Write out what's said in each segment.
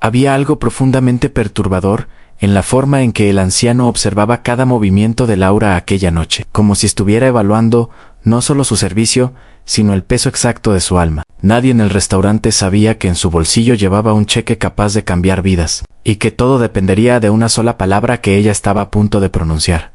Había algo profundamente perturbador en la forma en que el anciano observaba cada movimiento de Laura aquella noche, como si estuviera evaluando no solo su servicio, sino el peso exacto de su alma. Nadie en el restaurante sabía que en su bolsillo llevaba un cheque capaz de cambiar vidas, y que todo dependería de una sola palabra que ella estaba a punto de pronunciar.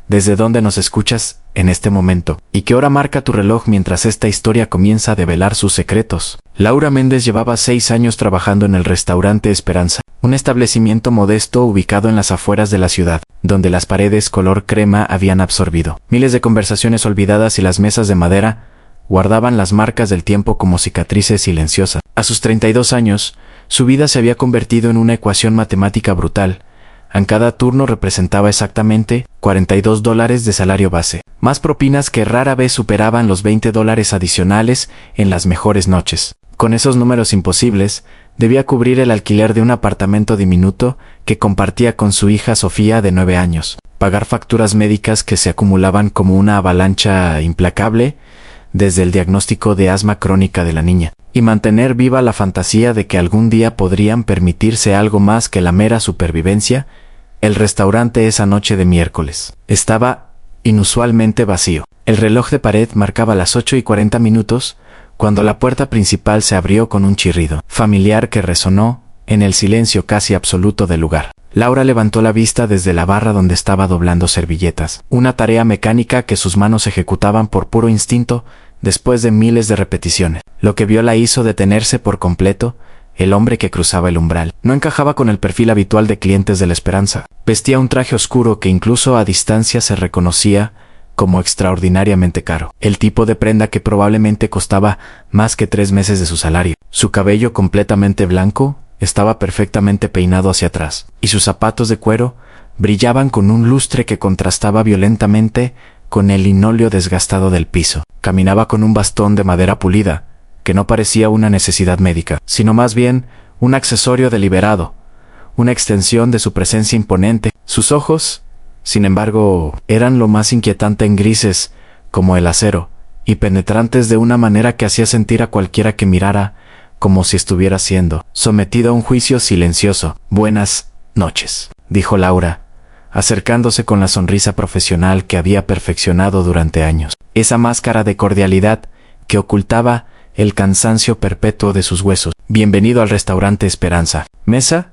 ¿Desde dónde nos escuchas en este momento? ¿Y qué hora marca tu reloj mientras esta historia comienza a develar sus secretos? Laura Méndez llevaba 6 años trabajando en el restaurante Esperanza, un establecimiento modesto ubicado en las afueras de la ciudad, donde las paredes color crema habían absorbido miles de conversaciones olvidadas y las mesas de madera guardaban las marcas del tiempo como cicatrices silenciosas. A sus 32 años, su vida se había convertido en una ecuación matemática brutal. En cada turno representaba exactamente $42 de salario base, más propinas que rara vez superaban los $20 adicionales en las mejores noches. Con esos números imposibles, debía cubrir el alquiler de un apartamento diminuto que compartía con su hija Sofía de 9 años, pagar facturas médicas que se acumulaban como una avalancha implacable desde el diagnóstico de asma crónica de la niña, y mantener viva la fantasía de que algún día podrían permitirse algo más que la mera supervivencia. El restaurante esa noche de miércoles estaba inusualmente vacío. El reloj de pared marcaba las 8:40 cuando la puerta principal se abrió con un chirrido familiar que resonó en el silencio casi absoluto del lugar. Laura levantó la vista desde la barra donde estaba doblando servilletas, una tarea mecánica que sus manos ejecutaban por puro instinto después de miles de repeticiones. Lo que vio la hizo detenerse por completo. El hombre que cruzaba el umbral no encajaba con el perfil habitual de clientes de la Esperanza. Vestía un traje oscuro que incluso a distancia se reconocía como extraordinariamente caro, el tipo de prenda que probablemente costaba más que 3 meses de su salario. Su cabello completamente blanco estaba perfectamente peinado hacia atrás, y sus zapatos de cuero brillaban con un lustre que contrastaba violentamente con el linóleo desgastado del piso. Caminaba con un bastón de madera pulida, que no parecía una necesidad médica, sino más bien un accesorio deliberado, una extensión de su presencia imponente. Sus ojos, sin embargo, eran lo más inquietante en grises, como el acero, y penetrantes de una manera que hacía sentir a cualquiera que mirara como si estuviera siendo sometido a un juicio silencioso. «Buenas noches», dijo Laura, acercándose con la sonrisa profesional que había perfeccionado durante años, esa máscara de cordialidad que ocultaba el cansancio perpetuo de sus huesos. «Bienvenido al restaurante Esperanza. ¿Mesa?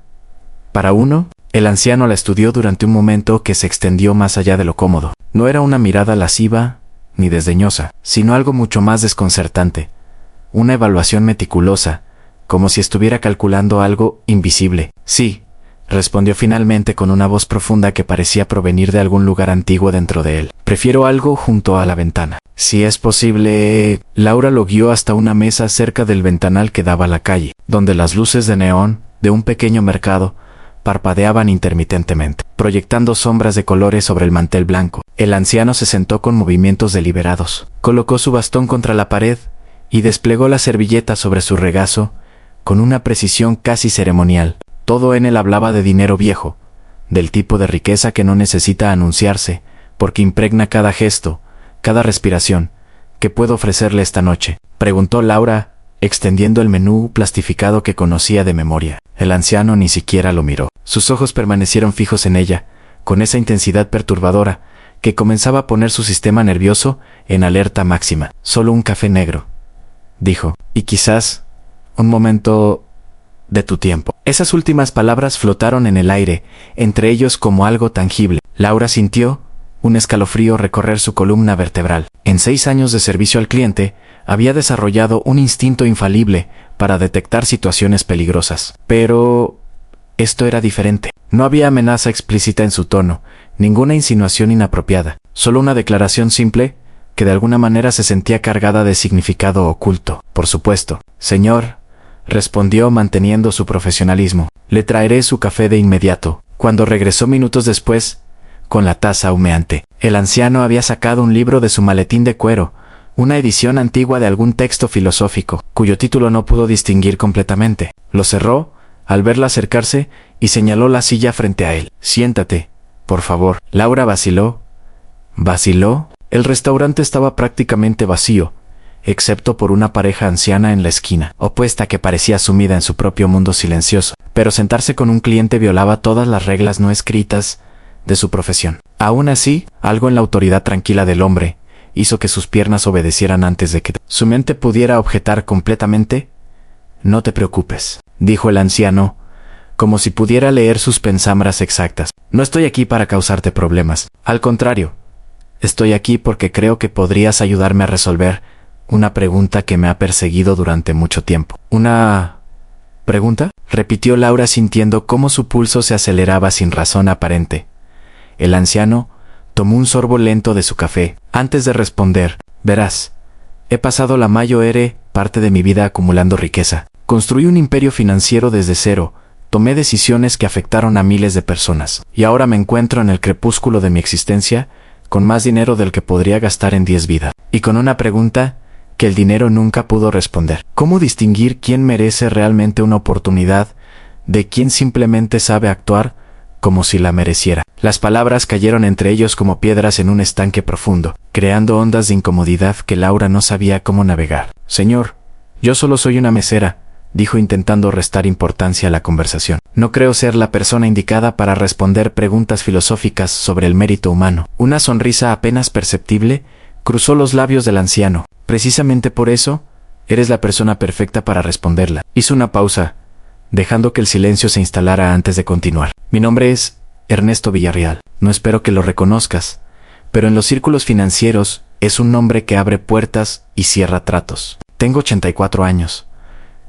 ¿Para uno?» El anciano la estudió durante un momento que se extendió más allá de lo cómodo. No era una mirada lasciva ni desdeñosa, sino algo mucho más desconcertante. Una evaluación meticulosa, como si estuviera calculando algo invisible. «Sí», respondió finalmente con una voz profunda que parecía provenir de algún lugar antiguo dentro de él. «Prefiero algo junto a la ventana. Si es posible». Laura lo guió hasta una mesa cerca del ventanal que daba a la calle, donde las luces de neón de un pequeño mercado parpadeaban intermitentemente, proyectando sombras de colores sobre el mantel blanco. El anciano se sentó con movimientos deliberados. Colocó su bastón contra la pared y desplegó la servilleta sobre su regazo con una precisión casi ceremonial. Todo en él hablaba de dinero viejo, del tipo de riqueza que no necesita anunciarse, porque impregna cada gesto, cada respiración. «¿Qué puedo ofrecerle esta noche?», preguntó Laura, extendiendo el menú plastificado que conocía de memoria. El anciano ni siquiera lo miró. Sus ojos permanecieron fijos en ella, con esa intensidad perturbadora que comenzaba a poner su sistema nervioso en alerta máxima. «Solo un café negro», dijo, «y quizás un momento de tu tiempo». Esas últimas palabras flotaron en el aire, entre ellos como algo tangible. Laura sintió un escalofrío recorrer su columna vertebral. En 6 años de servicio al cliente, había desarrollado un instinto infalible para detectar situaciones peligrosas. Pero esto era diferente. No había amenaza explícita en su tono, ninguna insinuación inapropiada, solo una declaración simple que de alguna manera se sentía cargada de significado oculto. «Por supuesto, señor», respondió manteniendo su profesionalismo. «Le traeré su café de inmediato». Cuando regresó minutos después, con la taza humeante, el anciano había sacado un libro de su maletín de cuero, una edición antigua de algún texto filosófico, cuyo título no pudo distinguir completamente. Lo cerró al verla acercarse y señaló la silla frente a él. «Siéntate, por favor». Laura vaciló. ¿Vaciló? El restaurante estaba prácticamente vacío, excepto por una pareja anciana en la esquina, opuesta que parecía sumida en su propio mundo silencioso. Pero sentarse con un cliente violaba todas las reglas no escritas de su profesión. Aún así, algo en la autoridad tranquila del hombre hizo que sus piernas obedecieran antes de que su mente pudiera objetar completamente. «No te preocupes», dijo el anciano, como si pudiera leer sus pensamientos exactas. «No estoy aquí para causarte problemas. Al contrario, estoy aquí porque creo que podrías ayudarme a resolver una pregunta que me ha perseguido durante mucho tiempo». «¿Una pregunta?», repitió Laura sintiendo cómo su pulso se aceleraba sin razón aparente. El anciano tomó un sorbo lento de su café. Antes de responder, «Verás, he pasado la mayor parte de mi vida acumulando riqueza. Construí un imperio financiero desde cero, tomé decisiones que afectaron a miles de personas, y ahora me encuentro en el crepúsculo de mi existencia, con más dinero del que podría gastar en 10 vidas, y con una pregunta que el dinero nunca pudo responder. ¿Cómo distinguir quién merece realmente una oportunidad de quién simplemente sabe actuar como si la mereciera? Las palabras cayeron entre ellos como piedras en un estanque profundo, creando ondas de incomodidad que Laura no sabía cómo navegar. «Señor, yo solo soy una mesera», dijo intentando restar importancia a la conversación. «No creo ser la persona indicada para responder preguntas filosóficas sobre el mérito humano». Una sonrisa apenas perceptible cruzó los labios del anciano. «Precisamente por eso, eres la persona perfecta para responderla». Hizo una pausa, dejando que el silencio se instalara antes de continuar. «Mi nombre es Ernesto Villarreal. No espero que lo reconozcas, pero en los círculos financieros es un nombre que abre puertas y cierra tratos. Tengo 84 años.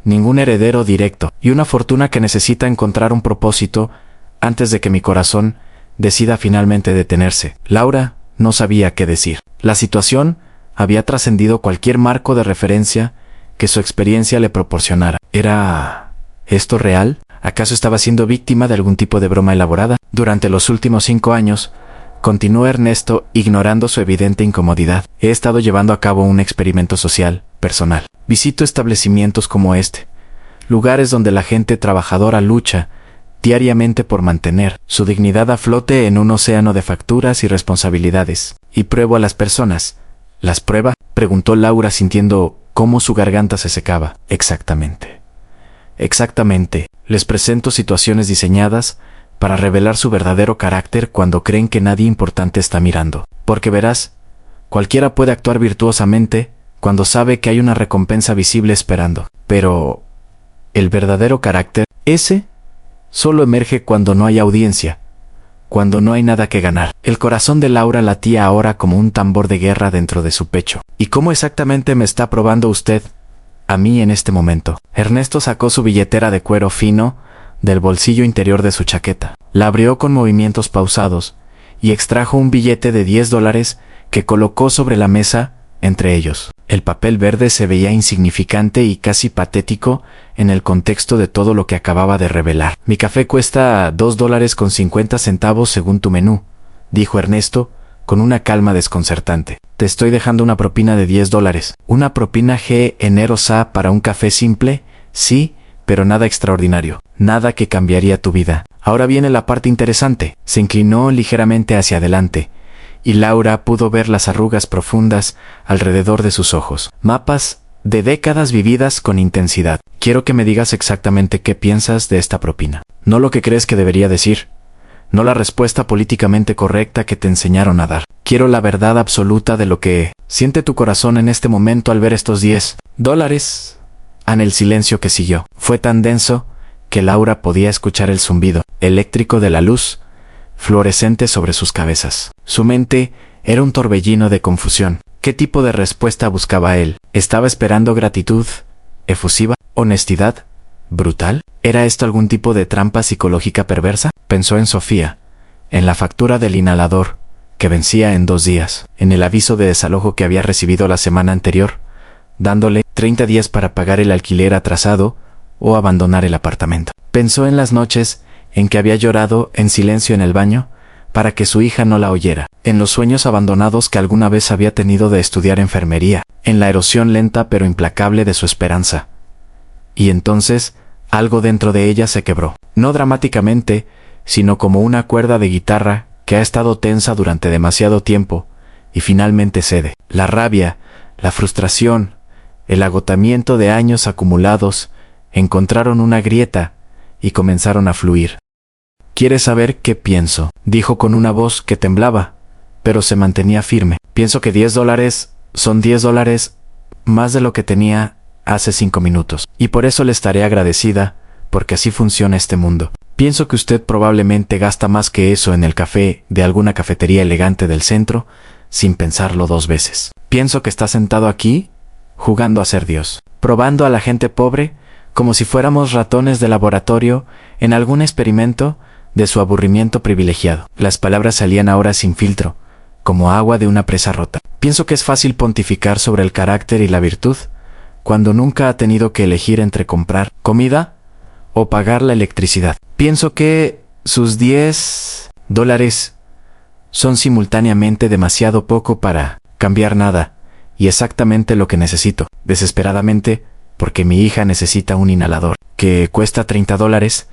Ningún heredero directo, y una fortuna que necesita encontrar un propósito antes de que mi corazón decida finalmente detenerse». Laura no sabía qué decir. La situación había trascendido cualquier marco de referencia que su experiencia le proporcionara. ¿Era esto real? ¿Acaso estaba siendo víctima de algún tipo de broma elaborada? Durante los últimos 5 años, continuó Ernesto ignorando su evidente incomodidad. He estado llevando a cabo un experimento social, personal. Visito establecimientos como este, lugares donde la gente trabajadora lucha diariamente por mantener su dignidad a flote en un océano de facturas y responsabilidades. Y pruebo a las personas. ¿Las prueba?, preguntó Laura sintiendo cómo su garganta se secaba. Exactamente. Les presento situaciones diseñadas para revelar su verdadero carácter cuando creen que nadie importante está mirando. Porque verás, cualquiera puede actuar virtuosamente cuando sabe que hay una recompensa visible esperando. Pero el verdadero carácter, ese, solo emerge cuando no hay audiencia, cuando no hay nada que ganar. El corazón de Laura latía ahora como un tambor de guerra dentro de su pecho. ¿Y cómo exactamente me está probando usted a mí en este momento? Ernesto sacó su billetera de cuero fino del bolsillo interior de su chaqueta. La abrió con movimientos pausados y extrajo un billete de $10 que colocó sobre la mesa entre ellos. El papel verde se veía insignificante y casi patético en el contexto de todo lo que acababa de revelar. «Mi café cuesta $2.50 según tu menú», dijo Ernesto con una calma desconcertante. «Te estoy dejando una propina de $10. ¿Una propina generosa para un café simple? Sí, pero nada extraordinario. Nada que cambiaría tu vida. Ahora viene la parte interesante». Se inclinó ligeramente hacia adelante, y Laura pudo ver las arrugas profundas alrededor de sus ojos. «Mapas de décadas vividas con intensidad. Quiero que me digas exactamente qué piensas de esta propina. No lo que crees que debería decir. No la respuesta políticamente correcta que te enseñaron a dar. Quiero la verdad absoluta de lo que siente tu corazón en este momento al ver estos $10. En el silencio que siguió, fue tan denso que Laura podía escuchar el zumbido eléctrico de la luz fluorescente sobre sus cabezas. Su mente era un torbellino de confusión. ¿Qué tipo de respuesta buscaba él? ¿Estaba esperando gratitud efusiva? ¿Honestidad brutal? ¿Era esto algún tipo de trampa psicológica perversa? Pensó en Sofía, en la factura del inhalador, que vencía en 2 días, en el aviso de desalojo que había recibido la semana anterior, dándole 30 días para pagar el alquiler atrasado o abandonar el apartamento. Pensó en las noches en que había llorado en silencio en el baño para que su hija no la oyera, en los sueños abandonados que alguna vez había tenido de estudiar enfermería, en la erosión lenta pero implacable de su esperanza. Y entonces, algo dentro de ella se quebró, no dramáticamente, sino como una cuerda de guitarra que ha estado tensa durante demasiado tiempo, y finalmente cede. La rabia, la frustración, El agotamiento de años acumulados encontraron una grieta y comenzaron a fluir. ¿Quieres saber qué pienso?, dijo con una voz que temblaba, pero se mantenía firme. Pienso que $10 son $10 más de lo que tenía hace 5 minutos. Y por eso le estaré agradecida, porque así funciona este mundo. Pienso que usted probablemente gasta más que eso en el café de alguna cafetería elegante del centro, sin pensarlo 2 veces. Pienso que está sentado aquí, jugando a ser Dios, probando a la gente pobre, como si fuéramos ratones de laboratorio en algún experimento de su aburrimiento privilegiado. Las palabras salían ahora sin filtro, como agua de una presa rota. Pienso que es fácil pontificar sobre el carácter y la virtud, cuando nunca ha tenido que elegir entre comprar comida o pagar la electricidad. Pienso que sus $10 son simultáneamente demasiado poco para cambiar nada, y exactamente lo que necesito, desesperadamente, porque mi hija necesita un inhalador, que cuesta $30,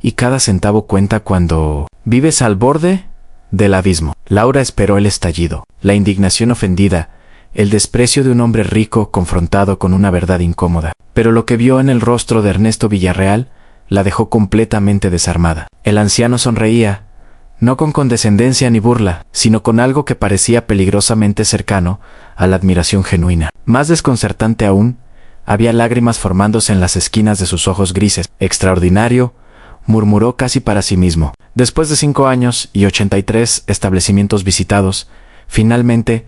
y cada centavo cuenta cuando vives al borde del abismo. Laura esperó el estallido, la indignación ofendida, el desprecio de un hombre rico confrontado con una verdad incómoda. Pero lo que vio en el rostro de Ernesto Villarreal la dejó completamente desarmada. El anciano sonreía, no con condescendencia ni burla, sino con algo que parecía peligrosamente cercano a la admiración genuina. Más desconcertante aún, había lágrimas formándose en las esquinas de sus ojos grises. Extraordinario, murmuró casi para sí mismo. Después de 5 años y 83 establecimientos visitados, finalmente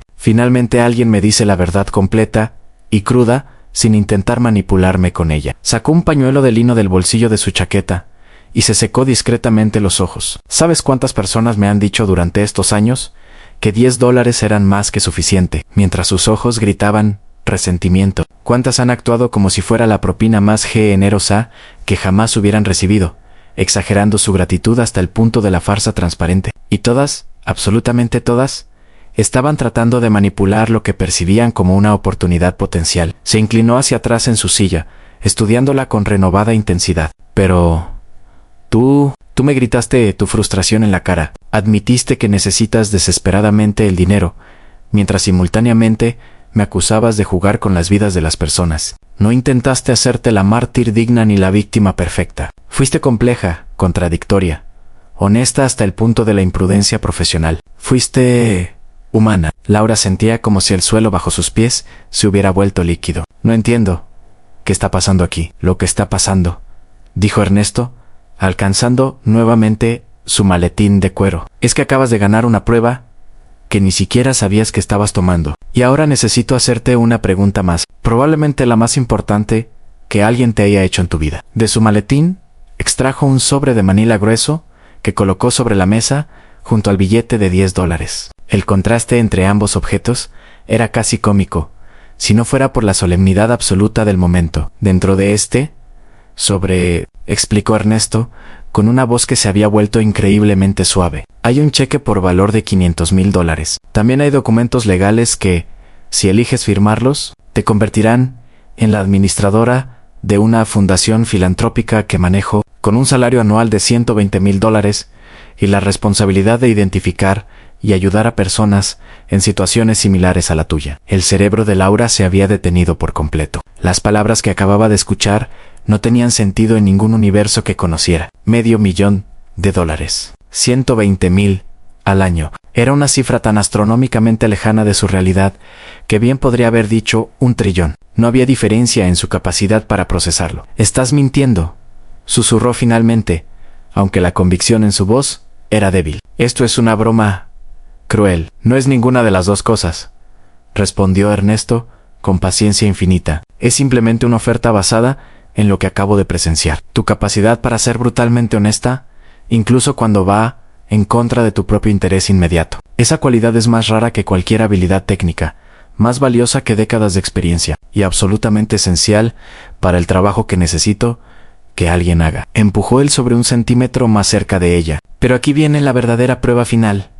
alguien me dice la verdad completa y cruda sin intentar manipularme con ella. Sacó un pañuelo de lino del bolsillo de su chaqueta y se secó discretamente los ojos. ¿Sabes cuántas personas me han dicho durante estos años que $10 eran más que suficiente? Mientras sus ojos gritaban resentimiento. ¿Cuántas han actuado como si fuera la propina más generosa que jamás hubieran recibido, exagerando su gratitud hasta el punto de la farsa transparente? Y todas, absolutamente todas, estaban tratando de manipular lo que percibían como una oportunidad potencial. Se inclinó hacia atrás en su silla, estudiándola con renovada intensidad. Pero tú me gritaste tu frustración en la cara. Admitiste que necesitas desesperadamente el dinero, mientras simultáneamente me acusabas de jugar con las vidas de las personas. No intentaste hacerte la mártir digna ni la víctima perfecta. Fuiste compleja, contradictoria, honesta hasta el punto de la imprudencia profesional. Fuiste humana. Laura sentía como si el suelo bajo sus pies se hubiera vuelto líquido. No entiendo. ¿Qué está pasando aquí? Lo que está pasando, dijo Ernesto, alcanzando nuevamente su maletín de cuero. Es que acabas de ganar una prueba que ni siquiera sabías que estabas tomando. Y ahora necesito hacerte una pregunta más, probablemente la más importante que alguien te haya hecho en tu vida. De su maletín extrajo un sobre de manila grueso que colocó sobre la mesa junto al billete de $10. El contraste entre ambos objetos era casi cómico, si no fuera por la solemnidad absoluta del momento. Dentro de este sobre, explicó Ernesto, con una voz que se había vuelto increíblemente suave, hay un cheque por valor de $500,000. También hay documentos legales que, si eliges firmarlos, te convertirán en la administradora de una fundación filantrópica que manejo, con un salario anual de $120,000 y la responsabilidad de identificar y ayudar a personas en situaciones similares a la tuya. El cerebro de Laura se había detenido por completo. Las palabras que acababa de escuchar no tenían sentido en ningún universo que conociera. $500,000. 120,000 al año. Era una cifra tan astronómicamente lejana de su realidad que bien podría haber dicho 1 trillón. No había diferencia en su capacidad para procesarlo. Estás mintiendo, susurró finalmente, aunque la convicción en su voz era débil. Esto es una broma cruel. No es ninguna de las dos cosas, respondió Ernesto con paciencia infinita. Es simplemente una oferta basada en lo que acabo de presenciar. Tu capacidad para ser brutalmente honesta, incluso cuando va en contra de tu propio interés inmediato. Esa cualidad es más rara que cualquier habilidad técnica, más valiosa que décadas de experiencia, y absolutamente esencial para el trabajo que necesito que alguien haga. Empujó él sobre 1 centímetro más cerca de ella. Pero aquí viene la verdadera prueba final.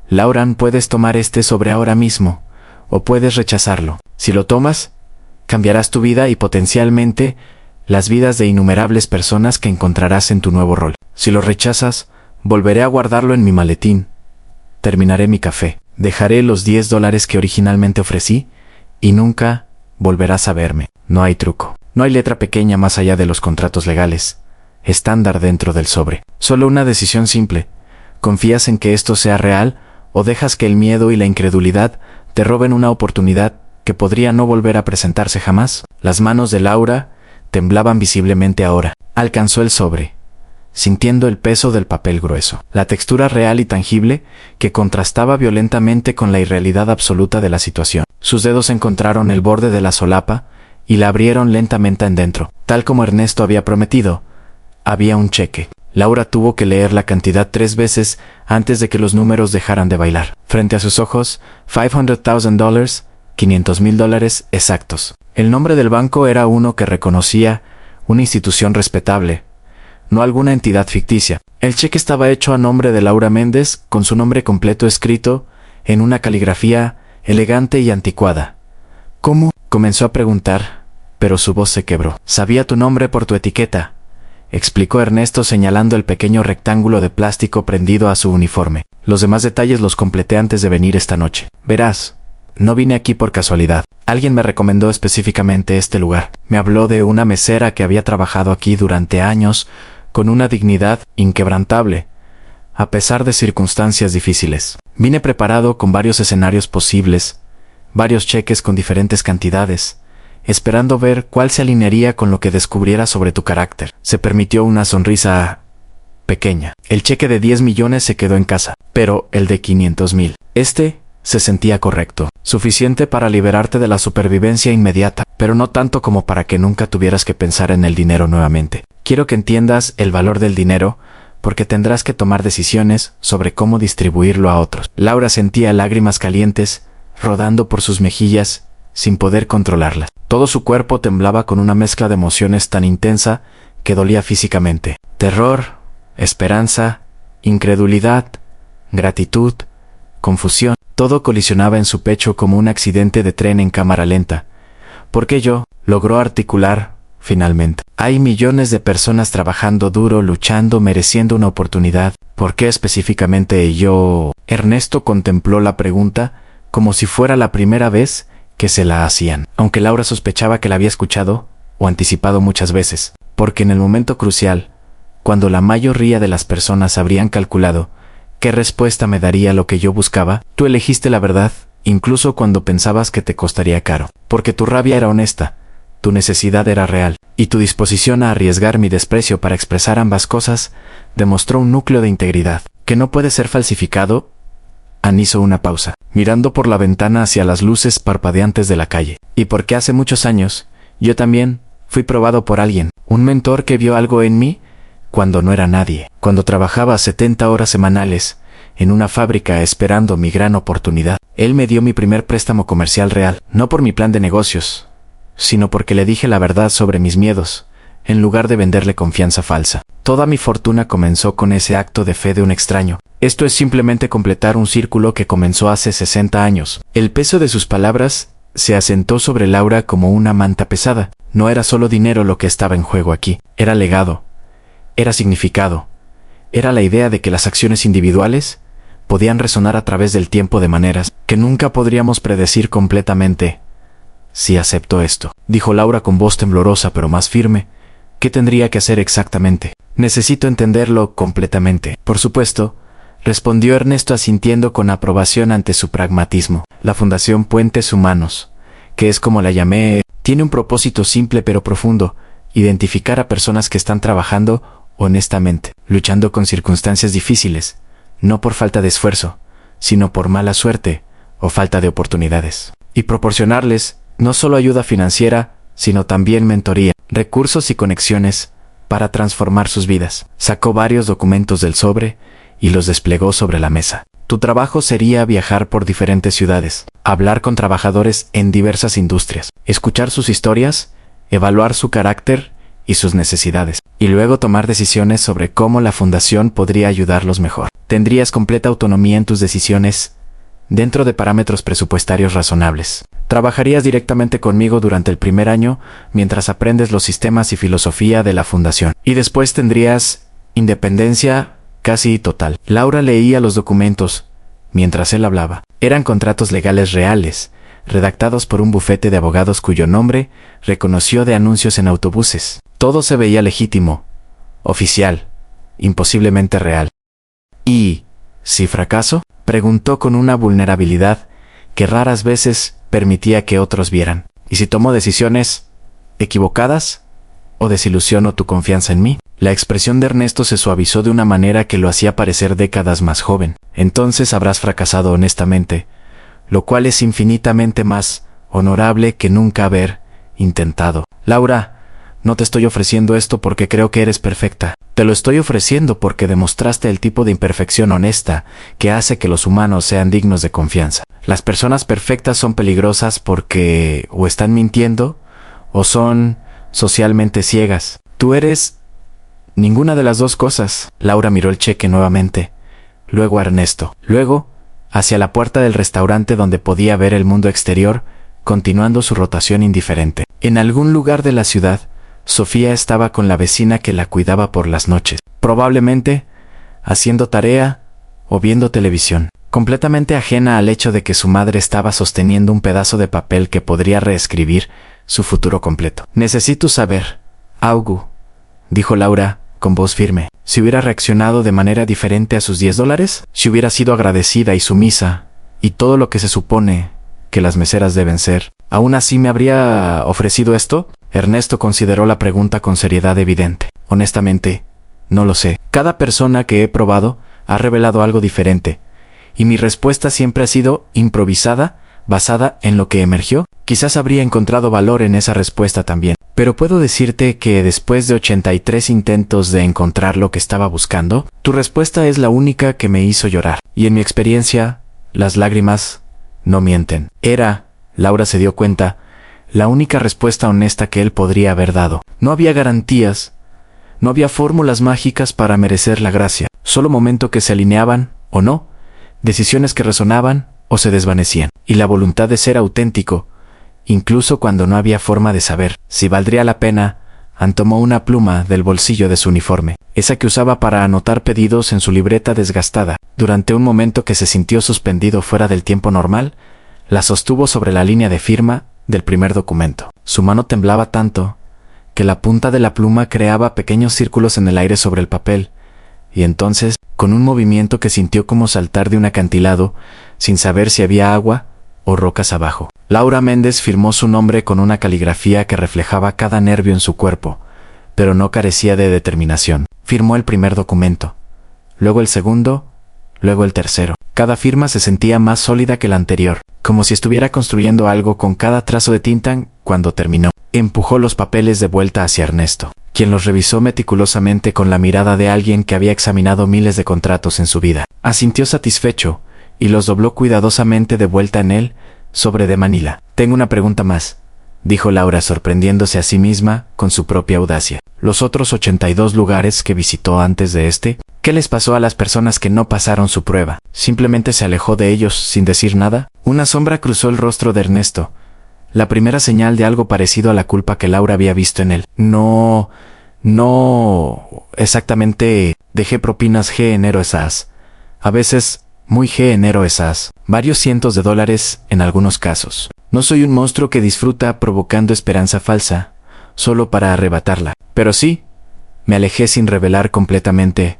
Lauran, puedes tomar este sobre ahora mismo, o puedes rechazarlo. Si lo tomas, cambiarás tu vida y potencialmente las vidas de innumerables personas que encontrarás en tu nuevo rol. Si lo rechazas, volveré a guardarlo en mi maletín. Terminaré mi café. Dejaré los $10 que originalmente ofrecí y nunca volverás a verme. No hay truco. No hay letra pequeña más allá de los contratos legales. Estándar dentro del sobre. Solo una decisión simple. ¿Confías en que esto sea real o dejas que el miedo y la incredulidad te roben una oportunidad que podría no volver a presentarse jamás? Las manos de Laura temblaban visiblemente ahora. Alcanzó el sobre, sintiendo el peso del papel grueso, la textura real y tangible que contrastaba violentamente con la irrealidad absoluta de la situación. Sus dedos encontraron el borde de la solapa y la abrieron lentamente en dentro. Tal como Ernesto había prometido, había un cheque. Laura tuvo que leer la cantidad 3 veces antes de que los números dejaran de bailar. Frente a sus ojos, $500,000, $500,000 exactos. El nombre del banco era uno que reconocía, una institución respetable, no alguna entidad ficticia. El cheque estaba hecho a nombre de Laura Méndez, con su nombre completo escrito en una caligrafía elegante y anticuada. ¿Cómo? Comenzó a preguntar, pero su voz se quebró. Sabía tu nombre por tu etiqueta, explicó Ernesto señalando el pequeño rectángulo de plástico prendido a su uniforme. Los demás detalles los completé antes de venir esta noche. Verás, no vine aquí por casualidad. Alguien me recomendó específicamente este lugar. Me habló de una mesera que había trabajado aquí durante años con una dignidad inquebrantable, a pesar de circunstancias difíciles. Vine preparado con varios escenarios posibles, varios cheques con diferentes cantidades, esperando ver cuál se alinearía con lo que descubriera sobre tu carácter. Se permitió una sonrisa pequeña. El cheque de 10 millones se quedó en casa, pero el de 500,000. Se sentía correcto, suficiente para liberarte de la supervivencia inmediata, pero no tanto como para que nunca tuvieras que pensar en el dinero nuevamente. Quiero que entiendas el valor del dinero, porque tendrás que tomar decisiones sobre cómo distribuirlo a otros. Laura sentía lágrimas calientes rodando por sus mejillas sin poder controlarlas. Todo su cuerpo temblaba con una mezcla de emociones tan intensa que dolía físicamente. Terror, esperanza, incredulidad, gratitud, confusión. Todo colisionaba en su pecho como un accidente de tren en cámara lenta. ¿Por qué yo? Logró articular, finalmente. Hay millones de personas trabajando duro, luchando, mereciendo una oportunidad. ¿Por qué específicamente yo? Ernesto contempló la pregunta como si fuera la primera vez que se la hacían, aunque Laura sospechaba que la había escuchado o anticipado muchas veces, porque en el momento crucial, cuando la mayoría de las personas habrían calculado ¿qué respuesta me daría lo que yo buscaba? Tú elegiste la verdad, incluso cuando pensabas que te costaría caro. Porque tu rabia era honesta, tu necesidad era real, y tu disposición a arriesgar mi desprecio para expresar ambas cosas demostró un núcleo de integridad, que no puede ser falsificado. Ann hizo una pausa, mirando por la ventana hacia las luces parpadeantes de la calle. Y porque hace muchos años, yo también fui probado por alguien, un mentor que vio algo en mí cuando no era nadie, cuando trabajaba 70 horas semanales en una fábrica esperando mi gran oportunidad. Él me dio mi primer préstamo comercial real, no por mi plan de negocios, sino porque le dije la verdad sobre mis miedos, en lugar de venderle confianza falsa. Toda mi fortuna comenzó con ese acto de fe de un extraño. Esto es simplemente completar un círculo que comenzó hace 60 años. El peso de sus palabras se asentó sobre Laura como una manta pesada. No era solo dinero lo que estaba en juego aquí, era legado. Era significado. Era la idea de que las acciones individuales podían resonar a través del tiempo de maneras que nunca podríamos predecir completamente. Sí acepto esto, dijo Laura con voz temblorosa pero más firme. ¿Qué tendría que hacer exactamente? Necesito entenderlo completamente. Por supuesto, respondió Ernesto asintiendo con aprobación ante su pragmatismo. La Fundación Puentes Humanos, que es como la llamé, tiene un propósito simple pero profundo: identificar a personas que están trabajando honestamente, luchando con circunstancias difíciles, no por falta de esfuerzo, sino por mala suerte o falta de oportunidades. Y proporcionarles no solo ayuda financiera, sino también mentoría, recursos y conexiones para transformar sus vidas. Sacó varios documentos del sobre y los desplegó sobre la mesa. Tu trabajo sería viajar por diferentes ciudades, hablar con trabajadores en diversas industrias, escuchar sus historias, evaluar su carácter y sus necesidades, y luego tomar decisiones sobre cómo la fundación podría ayudarlos mejor. Tendrías completa autonomía en tus decisiones dentro de parámetros presupuestarios razonables. Trabajarías directamente conmigo durante el primer año mientras aprendes los sistemas y filosofía de la fundación. Y después tendrías independencia casi total. Laura leía los documentos mientras él hablaba. Eran contratos legales reales, redactados por un bufete de abogados cuyo nombre reconoció de anuncios en autobuses. Todo se veía legítimo, oficial, imposiblemente real. ¿Y si fracaso?, preguntó con una vulnerabilidad que raras veces permitía que otros vieran. ¿Y si tomo decisiones equivocadas? ¿O desilusiono tu confianza en mí? La expresión de Ernesto se suavizó de una manera que lo hacía parecer décadas más joven. Entonces habrás fracasado honestamente, lo cual es infinitamente más honorable que nunca haber intentado. Laura, no te estoy ofreciendo esto porque creo que eres perfecta. Te lo estoy ofreciendo porque demostraste el tipo de imperfección honesta que hace que los humanos sean dignos de confianza. Las personas perfectas son peligrosas porque o están mintiendo o son socialmente ciegas. Tú eres ninguna de las dos cosas. Laura miró el cheque nuevamente, luego a Ernesto, luego hacia la puerta del restaurante donde podía ver el mundo exterior, continuando su rotación indiferente. En algún lugar de la ciudad, Sofía estaba con la vecina que la cuidaba por las noches, probablemente haciendo tarea o viendo televisión, completamente ajena al hecho de que su madre estaba sosteniendo un pedazo de papel que podría reescribir su futuro completo. Necesito saber, Augu, dijo Laura con voz firme, si hubiera reaccionado de manera diferente a sus $10, si hubiera sido agradecida y sumisa, y todo lo que se supone que las meseras deben ser, ¿aún así me habría ofrecido esto? Ernesto consideró la pregunta con seriedad evidente. Honestamente, no lo sé. Cada persona que he probado ha revelado algo diferente, y mi respuesta siempre ha sido improvisada, basada en lo que emergió. Quizás habría encontrado valor en esa respuesta también. Pero puedo decirte que después de 83 intentos de encontrar lo que estaba buscando, tu respuesta es la única que me hizo llorar. Y en mi experiencia, las lágrimas no mienten. Era, Laura se dio cuenta, la única respuesta honesta que él podría haber dado. No había garantías, no había fórmulas mágicas para merecer la gracia, solo momentos que se alineaban o no, decisiones que resonaban o se desvanecían, y la voluntad de ser auténtico, incluso cuando no había forma de saber si valdría la pena. Ann tomó una pluma del bolsillo de su uniforme, esa que usaba para anotar pedidos en su libreta desgastada. Durante un momento que se sintió suspendido fuera del tiempo normal, la sostuvo sobre la línea de firma del primer documento. Su mano temblaba tanto que la punta de la pluma creaba pequeños círculos en el aire sobre el papel, y entonces, con un movimiento que sintió como saltar de un acantilado, sin saber si había agua o rocas abajo, Laura Méndez firmó su nombre con una caligrafía que reflejaba cada nervio en su cuerpo, pero no carecía de determinación. Firmó el primer documento, luego el segundo, luego el tercero. Cada firma se sentía más sólida que la anterior, como si estuviera construyendo algo con cada trazo de tinta. Cuando terminó, empujó los papeles de vuelta hacia Ernesto, quien los revisó meticulosamente con la mirada de alguien que había examinado miles de contratos en su vida. Asintió satisfecho y los dobló cuidadosamente de vuelta en el sobre de Manila. Tengo una pregunta más, dijo Laura, sorprendiéndose a sí misma con su propia audacia. Los otros 82 lugares que visitó antes de este, ¿qué les pasó a las personas que no pasaron su prueba? ¿Simplemente se alejó de ellos sin decir nada? Una sombra cruzó el rostro de Ernesto, la primera señal de algo parecido a la culpa que Laura había visto en él. No exactamente. Dejé propinas generosas. A veces muy generosas. Varios cientos de dólares en algunos casos. No soy un monstruo que disfruta provocando esperanza falsa, solo para arrebatarla. Pero sí, me alejé sin revelar completamente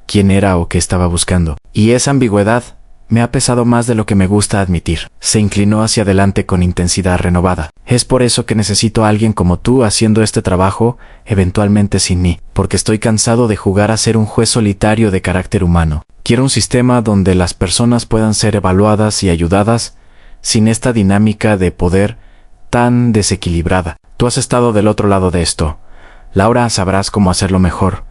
quién era o qué estaba buscando. Y esa ambigüedad me ha pesado más de lo que me gusta admitir. Se inclinó hacia adelante con intensidad renovada. Es por eso que necesito a alguien como tú haciendo este trabajo, eventualmente sin mí, porque estoy cansado de jugar a ser un juez solitario de carácter humano. Quiero un sistema donde las personas puedan ser evaluadas y ayudadas sin esta dinámica de poder tan desequilibrada. Tú has estado del otro lado de esto. Laura, sabrás cómo hacerlo mejor,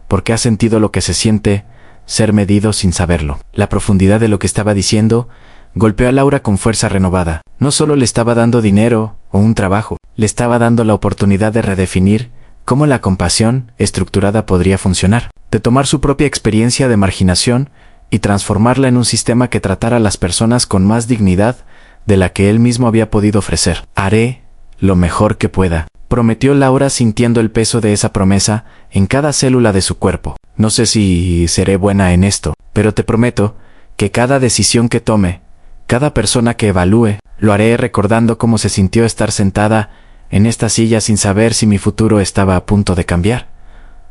porque has sentido lo que se siente ser medido sin saberlo. La profundidad de lo que estaba diciendo golpeó a Laura con fuerza renovada. No solo le estaba dando dinero o un trabajo, le estaba dando la oportunidad de redefinir cómo la compasión estructurada podría funcionar, de tomar su propia experiencia de marginación y transformarla en un sistema que tratara a las personas con más dignidad de la que él mismo había podido ofrecer. Haré lo mejor que pueda, prometió Laura, sintiendo el peso de esa promesa en cada célula de su cuerpo. No sé si seré buena en esto, pero te prometo que cada decisión que tome, Cada persona que evalúe, lo haré recordando cómo se sintió estar sentada en esta silla sin saber si mi futuro estaba a punto de cambiar,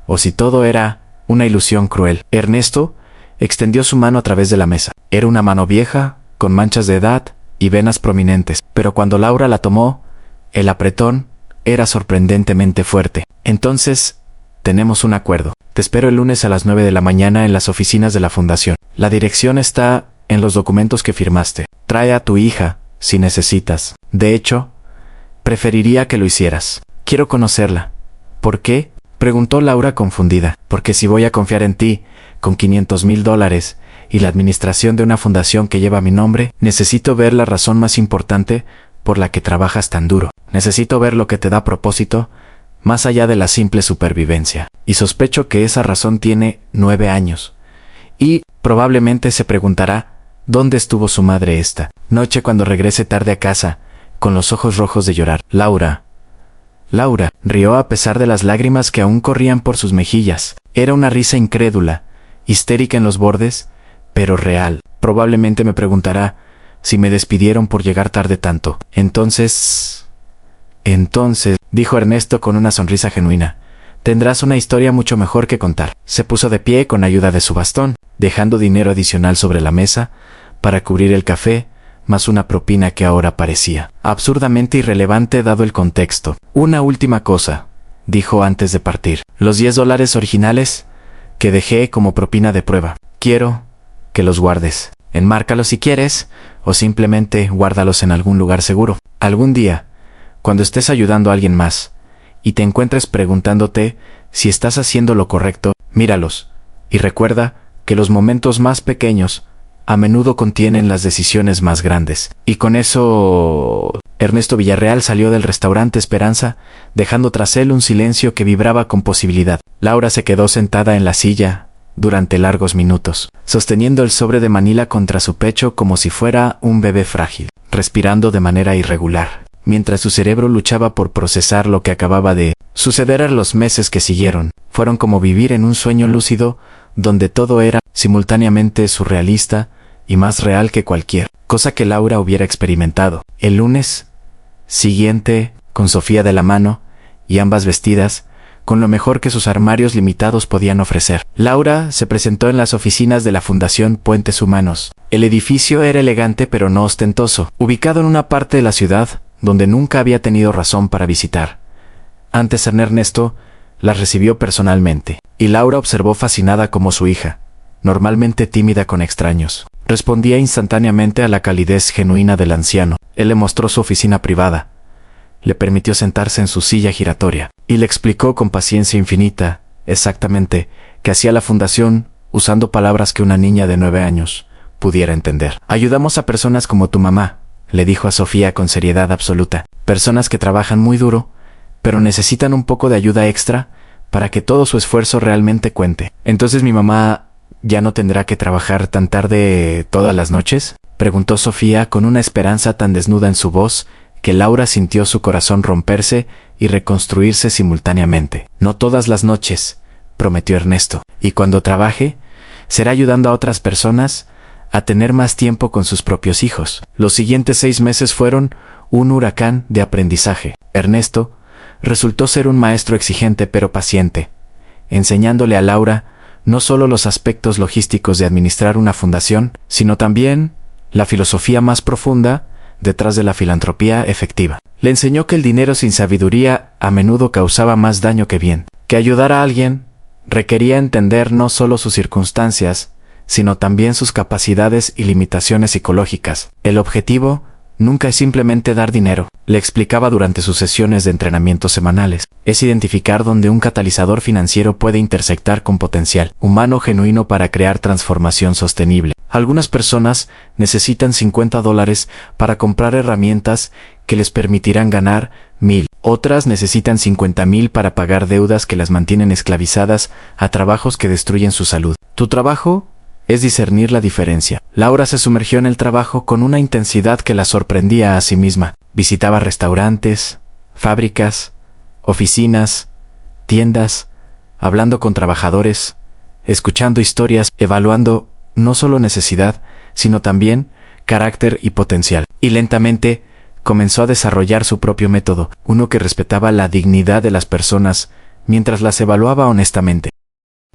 o si todo era una ilusión cruel. Ernesto extendió su mano a través de la mesa. Era una mano vieja, con manchas de edad y venas prominentes, pero cuando Laura la tomó, el apretón era sorprendentemente fuerte. Entonces, tenemos un acuerdo. Te espero el lunes a las 9 de la mañana en las oficinas de la fundación. La dirección está en los documentos que firmaste. Trae a tu hija, si necesitas. De hecho, preferiría que lo hicieras. Quiero conocerla. ¿Por qué? Preguntó Laura confundida. Porque si voy a confiar en ti, con $500,000 y la administración de una fundación que lleva mi nombre, necesito ver la razón más importante por la que trabajas tan duro. Necesito ver lo que te da propósito, más allá de la simple supervivencia. Y sospecho que esa razón tiene 9 años. Y probablemente se preguntará, ¿dónde estuvo su madre esta noche cuando regrese tarde a casa, con los ojos rojos de llorar? Laura, rió a pesar de las lágrimas que aún corrían por sus mejillas. Era una risa incrédula, histérica en los bordes, pero real. Probablemente me preguntará si me despidieron por llegar tarde tanto. Entonces, dijo Ernesto con una sonrisa genuina, tendrás una historia mucho mejor que contar. Se puso de pie con ayuda de su bastón, dejando dinero adicional sobre la mesa para cubrir el café, más una propina que ahora parecía absurdamente irrelevante dado el contexto. Una última cosa, dijo antes de partir. Los $10 originales que dejé como propina de prueba. Quiero que los guardes. Enmárcalos si quieres, o simplemente guárdalos en algún lugar seguro. Algún día, cuando estés ayudando a alguien más, y te encuentres preguntándote si estás haciendo lo correcto, míralos, y recuerda que los momentos más pequeños a menudo contienen las decisiones más grandes. Y con eso, Ernesto Villarreal salió del restaurante Esperanza, dejando tras él un silencio que vibraba con posibilidad. Laura se quedó sentada en la silla durante largos minutos, sosteniendo el sobre de Manila contra su pecho como si fuera un bebé frágil, respirando de manera irregular, mientras su cerebro luchaba por procesar lo que acababa de suceder. En los meses que siguieron, fueron como vivir en un sueño lúcido donde todo era simultáneamente surrealista y más real que cualquier cosa que Laura hubiera experimentado. El lunes siguiente, con Sofía de la mano, y ambas vestidas, con lo mejor que sus armarios limitados podían ofrecer, Laura se presentó en las oficinas de la Fundación Puentes Humanos. El edificio era elegante pero no ostentoso, ubicado en una parte de la ciudad donde nunca había tenido razón para visitar. Antes Ernesto las recibió personalmente, y Laura observó fascinada cómo su hija, normalmente tímida con extraños, respondía instantáneamente a la calidez genuina del anciano. Él le mostró su oficina privada, le permitió sentarse en su silla giratoria, y le explicó con paciencia infinita, exactamente, qué hacía la fundación usando palabras que una niña de 9 años pudiera entender. Ayudamos a personas como tu mamá, le dijo a Sofía con seriedad absoluta. Personas que trabajan muy duro, pero necesitan un poco de ayuda extra para que todo su esfuerzo realmente cuente. ¿Entonces mi mamá ya no tendrá que trabajar tan tarde todas las noches?, preguntó Sofía con una esperanza tan desnuda en su voz que Laura sintió su corazón romperse y reconstruirse simultáneamente. No todas las noches, prometió Ernesto, y cuando trabaje, será ayudando a otras personas a tener más tiempo con sus propios hijos. Los siguientes 6 meses fueron un huracán de aprendizaje. Ernesto resultó ser un maestro exigente pero paciente, enseñándole a Laura no solo los aspectos logísticos de administrar una fundación, sino también la filosofía más profunda detrás de la filantropía efectiva. Le enseñó que el dinero sin sabiduría a menudo causaba más daño que bien, que ayudar a alguien requería entender no solo sus circunstancias, sino también sus capacidades y limitaciones psicológicas. El objetivo nunca es simplemente dar dinero, le explicaba durante sus sesiones de entrenamiento semanales. Es identificar dónde un catalizador financiero puede intersectar con potencial humano genuino para crear transformación sostenible. Algunas personas necesitan $50 para comprar herramientas que les permitirán ganar 1,000. Otras necesitan 50,000 para pagar deudas que las mantienen esclavizadas a trabajos que destruyen su salud. Tu trabajo es discernir la diferencia. Laura se sumergió en el trabajo con una intensidad que la sorprendía a sí misma. Visitaba restaurantes, fábricas, oficinas, tiendas, hablando con trabajadores, escuchando historias, evaluando no solo necesidad, sino también carácter y potencial. Y lentamente comenzó a desarrollar su propio método, uno que respetaba la dignidad de las personas mientras las evaluaba honestamente.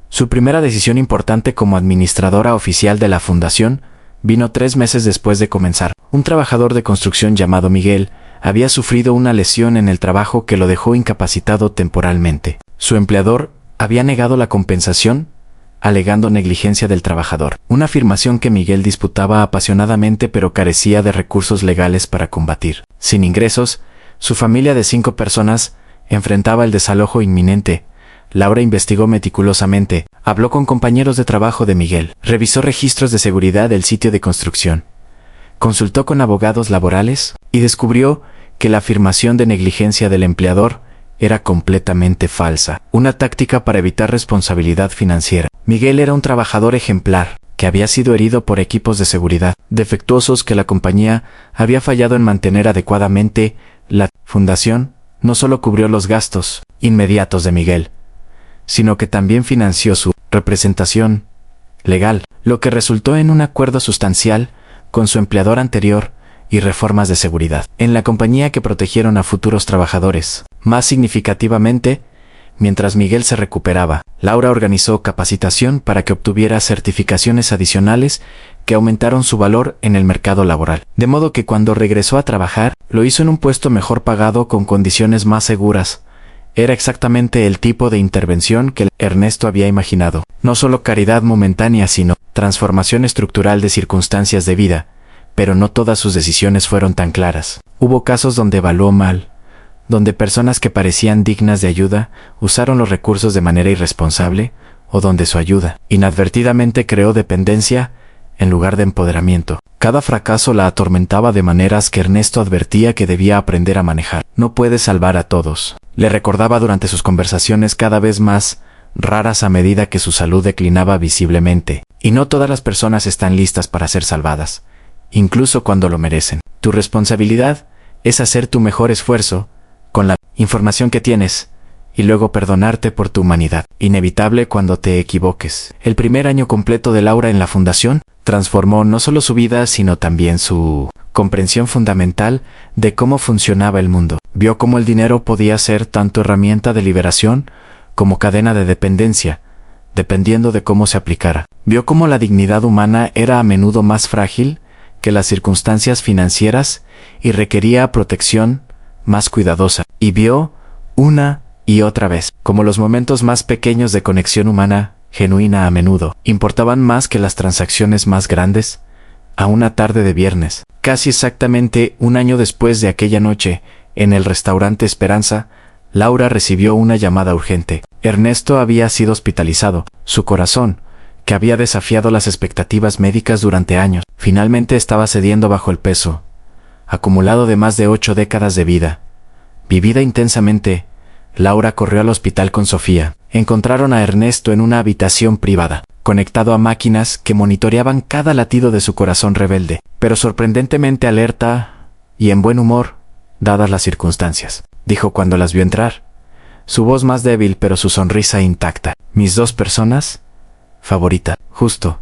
Su primera decisión importante como administradora oficial de la fundación vino 3 meses después de comenzar. Un trabajador de construcción llamado Miguel había sufrido una lesión en el trabajo que lo dejó incapacitado temporalmente. Su empleador había negado la compensación, alegando negligencia del trabajador, una afirmación que Miguel disputaba apasionadamente pero carecía de recursos legales para combatir. Sin ingresos, su familia de 5 personas enfrentaba el desalojo inminente. Laura investigó meticulosamente, habló con compañeros de trabajo de Miguel, revisó registros de seguridad del sitio de construcción, consultó con abogados laborales y descubrió que la afirmación de negligencia del empleador era completamente falsa, una táctica para evitar responsabilidad financiera. Miguel era un trabajador ejemplar, que había sido herido por equipos de seguridad defectuosos que la compañía había fallado en mantener adecuadamente. La fundación no solo cubrió los gastos inmediatos de Miguel, sino que también financió su representación legal, lo que resultó en un acuerdo sustancial con su empleador anterior y reformas de seguridad en la compañía que protegieron a futuros trabajadores. Más significativamente, mientras Miguel se recuperaba, Laura organizó capacitación para que obtuviera certificaciones adicionales que aumentaron su valor en el mercado laboral. De modo que cuando regresó a trabajar, lo hizo en un puesto mejor pagado con condiciones más seguras. Era exactamente el tipo de intervención que Ernesto había imaginado. No solo caridad momentánea, sino transformación estructural de circunstancias de vida. Pero no todas sus decisiones fueron tan claras. Hubo casos donde evaluó mal, donde personas que parecían dignas de ayuda usaron los recursos de manera irresponsable, o donde su ayuda inadvertidamente creó dependencia en lugar de empoderamiento. Cada fracaso la atormentaba de maneras que Ernesto advertía que debía aprender a manejar. No puedes salvar a todos, le recordaba durante sus conversaciones cada vez más raras a medida que su salud declinaba visiblemente. Y no todas las personas están listas para ser salvadas, incluso cuando lo merecen. Tu responsabilidad es hacer tu mejor esfuerzo con la información que tienes y luego perdonarte por tu humanidad. Inevitable cuando te equivoques. El primer año completo de Laura en la fundación transformó no solo su vida, sino también su comprensión fundamental de cómo funcionaba el mundo. Vio cómo el dinero podía ser tanto herramienta de liberación como cadena de dependencia, dependiendo de cómo se aplicara. Vio cómo la dignidad humana era a menudo más frágil que las circunstancias financieras y requería protección más cuidadosa. Y vio, una y otra vez, como los momentos más pequeños de conexión humana genuina a menudo importaban más que las transacciones más grandes. A una tarde de viernes, casi exactamente un año después de aquella noche, en el restaurante Esperanza, Laura recibió una llamada urgente. Ernesto había sido hospitalizado. Su corazón, que había desafiado las expectativas médicas durante años, finalmente estaba cediendo bajo el peso acumulado de más de 8 décadas de vida vivida intensamente. Laura corrió al hospital con Sofía. Encontraron a Ernesto en una habitación privada, conectado a máquinas que monitoreaban cada latido de su corazón rebelde, pero sorprendentemente alerta y en buen humor, dadas las circunstancias, dijo cuando las vio entrar, su voz más débil pero su sonrisa intacta. Mis 2 personas favorita, justo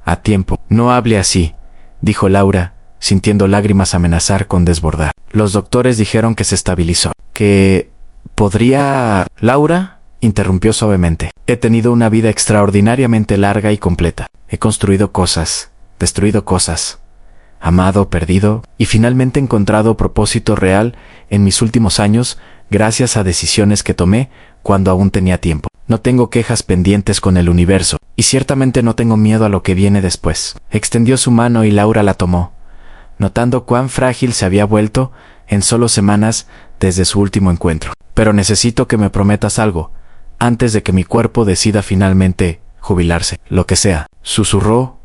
a tiempo. No hable así, dijo Laura, sintiendo lágrimas amenazar con desbordar. Los doctores dijeron que se estabilizó. ¿Que podría...? Laura interrumpió suavemente. He tenido una vida extraordinariamente larga y completa. He construido cosas, destruido cosas, amado, perdido, y finalmente encontrado propósito real en mis últimos años gracias a decisiones que tomé cuando aún tenía tiempo. No tengo quejas pendientes con el universo, y ciertamente no tengo miedo a lo que viene después. Extendió su mano y Laura la tomó, notando cuán frágil se había vuelto en solo semanas desde su último encuentro. Pero necesito que me prometas algo, antes de que mi cuerpo decida finalmente jubilarse, lo que sea, susurró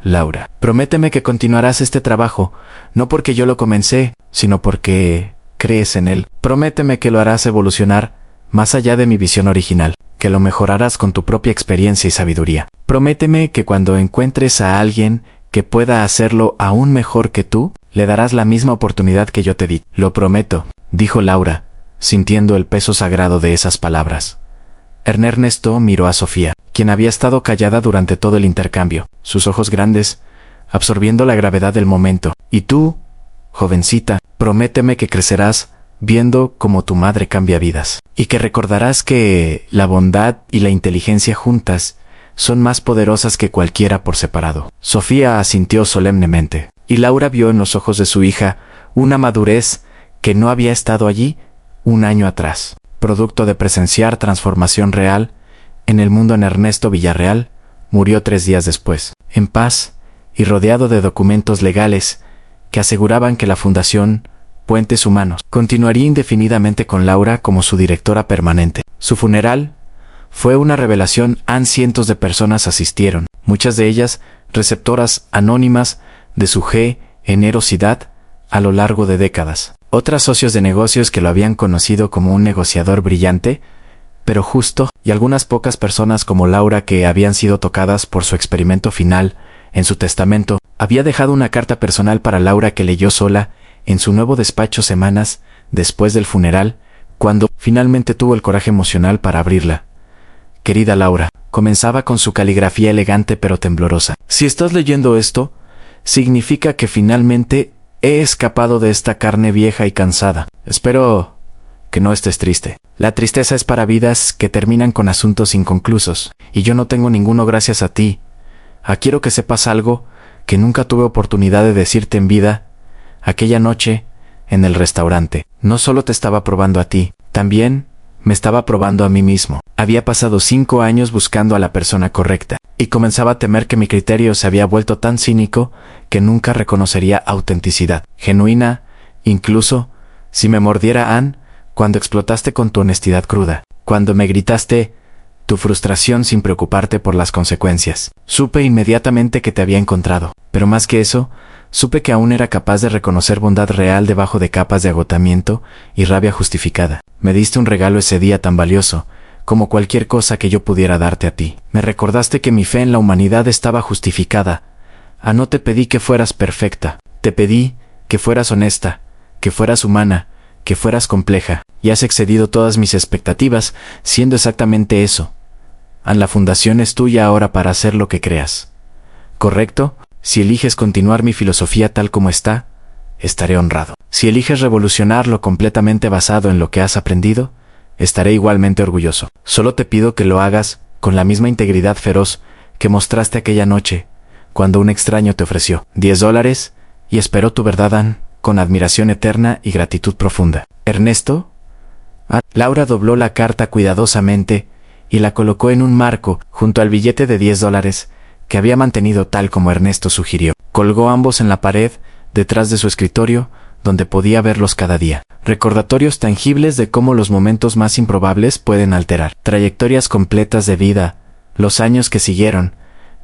Laura. Prométeme que continuarás este trabajo, no porque yo lo comencé, sino porque crees en él. Prométeme que lo harás evolucionar más allá de mi visión original, que lo mejorarás con tu propia experiencia y sabiduría. Prométeme que cuando encuentres a alguien que pueda hacerlo aún mejor que tú, le darás la misma oportunidad que yo te di. Lo prometo, dijo Laura, sintiendo el peso sagrado de esas palabras. Ernesto miró a Sofía, quien había estado callada durante todo el intercambio. Sus ojos grandes, absorbiendo la gravedad del momento. Y tú, jovencita, prométeme que crecerás viendo cómo tu madre cambia vidas, y que recordarás que la bondad y la inteligencia juntas son más poderosas que cualquiera por separado. Sofía asintió solemnemente, y Laura vio en los ojos de su hija una madurez que no había estado allí un año atrás, producto de presenciar transformación real en el mundo. En Ernesto Villarreal murió 3 días después, en paz y rodeado de documentos legales que aseguraban que la Fundación Puentes Humanos continuaría indefinidamente con Laura como su directora permanente. Su funeral fue una revelación. Cientos de personas asistieron, muchas de ellas receptoras anónimas de su generosidad a lo largo de décadas. Otras socios de negocios que lo habían conocido como un negociador brillante, pero justo, y algunas pocas personas como Laura que habían sido tocadas por su experimento final. En su testamento, había dejado una carta personal para Laura que leyó sola en su nuevo despacho semanas después del funeral, cuando finalmente tuvo el coraje emocional para abrirla. Querida Laura, comenzaba con su caligrafía elegante pero temblorosa. Si estás leyendo esto, significa que finalmente he escapado de esta carne vieja y cansada. Espero que no estés triste. La tristeza es para vidas que terminan con asuntos inconclusos, y yo no tengo ninguno gracias a ti. Quiero que sepas algo que nunca tuve oportunidad de decirte en vida. Aquella noche, en el restaurante, no solo te estaba probando a ti, también me estaba probando a mí mismo. Había pasado 5 años buscando a la persona correcta, y comenzaba a temer que mi criterio se había vuelto tan cínico que nunca reconocería autenticidad genuina, incluso si me mordiera Anne, cuando explotaste con tu honestidad cruda, cuando me gritaste tu frustración sin preocuparte por las consecuencias. Supe inmediatamente que te había encontrado, pero más que eso, supe que aún era capaz de reconocer bondad real debajo de capas de agotamiento y rabia justificada. Me diste un regalo ese día tan valioso, como cualquier cosa que yo pudiera darte a ti. Me recordaste que mi fe en la humanidad estaba justificada. No te pedí que fueras perfecta, te pedí que fueras honesta, que fueras humana, que fueras compleja, y has excedido todas mis expectativas, siendo exactamente eso. La fundación es tuya ahora para hacer lo que creas. ¿Correcto? Si eliges continuar mi filosofía tal como está, estaré honrado. Si eliges revolucionarlo completamente basado en lo que has aprendido, estaré igualmente orgulloso. Solo te pido que lo hagas con la misma integridad feroz que mostraste aquella noche, cuando un extraño te ofreció $10 y esperó tu verdad, Anne, con admiración eterna y gratitud profunda. ¿Ernesto? Laura dobló la carta cuidadosamente y la colocó en un marco junto al billete de $10 que había mantenido tal como Ernesto sugirió. Colgó ambos en la pared detrás de su escritorio, donde podía verlos cada día. Recordatorios tangibles de cómo los momentos más improbables pueden alterar trayectorias completas de vida. Los años que siguieron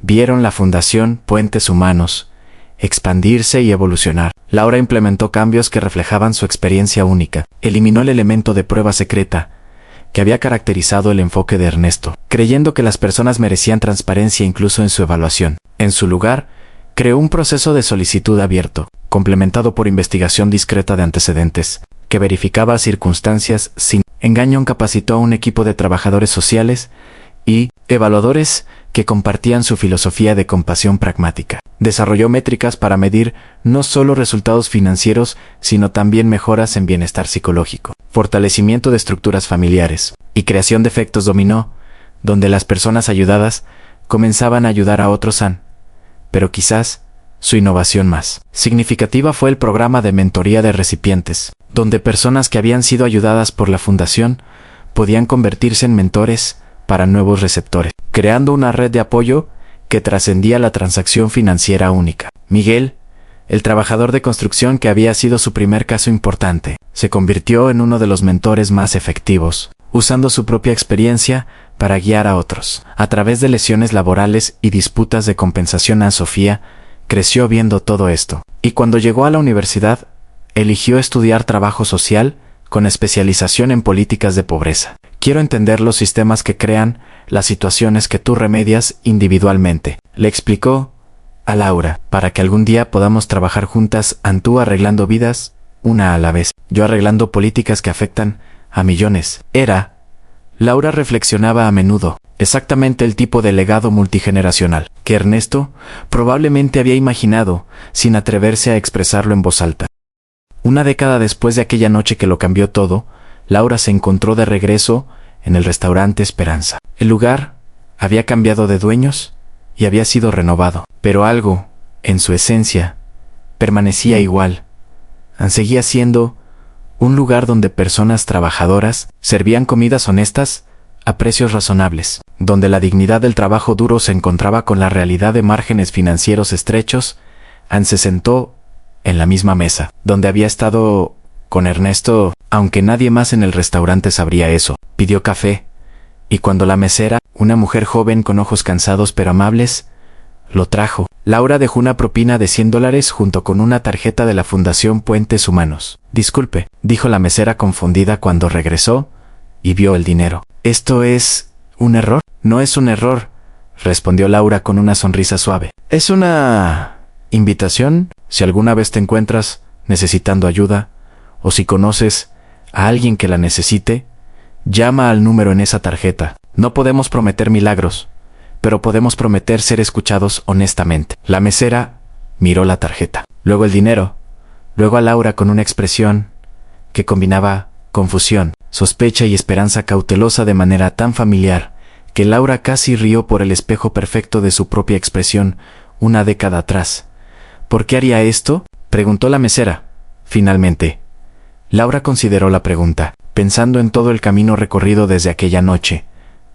vieron la Fundación Puentes Humanos expandirse y evolucionar. Laura implementó cambios que reflejaban su experiencia única. Eliminó el elemento de prueba secreta que había caracterizado el enfoque de Ernesto, creyendo que las personas merecían transparencia incluso en su evaluación. En su lugar, creó un proceso de solicitud abierto, complementado por investigación discreta de antecedentes, que verificaba circunstancias sin engaño. Capacitó a un equipo de trabajadores sociales y evaluadores que compartían su filosofía de compasión pragmática. Desarrolló métricas para medir no solo resultados financieros, sino también mejoras en bienestar psicológico, fortalecimiento de estructuras familiares y creación de efectos dominó, donde las personas ayudadas comenzaban a ayudar a otros. Pero quizás su innovación más significativa fue el programa de mentoría de recipientes, donde personas que habían sido ayudadas por la fundación podían convertirse en mentores para nuevos receptores, creando una red de apoyo que trascendía la transacción financiera única. Miguel, el trabajador de construcción que había sido su primer caso importante, se convirtió en uno de los mentores más efectivos, usando su propia experiencia para guiar a otros. A través de lesiones laborales y disputas de compensación, Anne Sofía creció viendo todo esto, y cuando llegó a la universidad, eligió estudiar trabajo social con especialización en políticas de pobreza. Quiero entender los sistemas que crean las situaciones que tú remedias individualmente, le explicó a Laura, para que algún día podamos trabajar juntas, tú arreglando vidas, una a la vez, yo arreglando políticas que afectan a millones. Laura reflexionaba a menudo, exactamente el tipo de legado multigeneracional que Ernesto probablemente había imaginado sin atreverse a expresarlo en voz alta. Una década después de aquella noche que lo cambió todo, Laura se encontró de regreso en el restaurante Esperanza. El lugar había cambiado de dueños y había sido renovado, pero algo, en su esencia, permanecía igual. Seguía siendo un lugar donde personas trabajadoras servían comidas honestas a precios razonables, donde la dignidad del trabajo duro se encontraba con la realidad de márgenes financieros estrechos. Anne se sentó en la misma mesa, donde había estado con Ernesto, aunque nadie más en el restaurante sabría eso. Pidió café, y cuando la mesera, una mujer joven con ojos cansados pero amables, lo trajo, Laura dejó una propina de $100 junto con una tarjeta de la Fundación Puentes Humanos. «Disculpe», dijo la mesera confundida cuando regresó y vio el dinero. «¿Esto es un error?» «No es un error», respondió Laura con una sonrisa suave. «Es una invitación. Si alguna vez te encuentras necesitando ayuda, o si conoces a alguien que la necesite, llama al número en esa tarjeta. No podemos prometer milagros, pero podemos prometer ser escuchados honestamente». La mesera miró la tarjeta, luego el dinero, luego a Laura con una expresión que combinaba confusión, sospecha y esperanza cautelosa de manera tan familiar que Laura casi rió por el espejo perfecto de su propia expresión una década atrás. «¿Por qué haría esto?», preguntó la mesera. Finalmente, Laura consideró la pregunta, pensando en todo el camino recorrido desde aquella noche,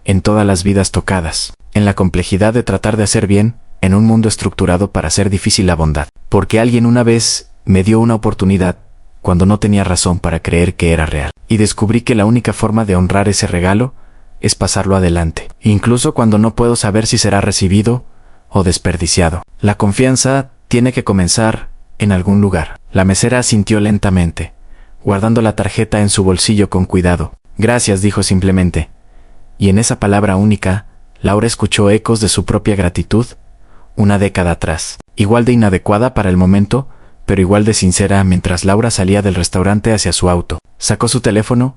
en todas las vidas tocadas, en la complejidad de tratar de hacer bien en un mundo estructurado para hacer difícil la bondad. «Porque alguien una vez me dio una oportunidad cuando no tenía razón para creer que era real, y descubrí que la única forma de honrar ese regalo es pasarlo adelante, incluso cuando no puedo saber si será recibido o desperdiciado. La confianza tiene que comenzar en algún lugar». La mesera asintió lentamente, guardando la tarjeta en su bolsillo con cuidado. «Gracias», dijo simplemente. Y en esa palabra única, Laura escuchó ecos de su propia gratitud una década atrás, igual de inadecuada para el momento, pero igual de sincera. Mientras Laura salía del restaurante hacia su auto, sacó su teléfono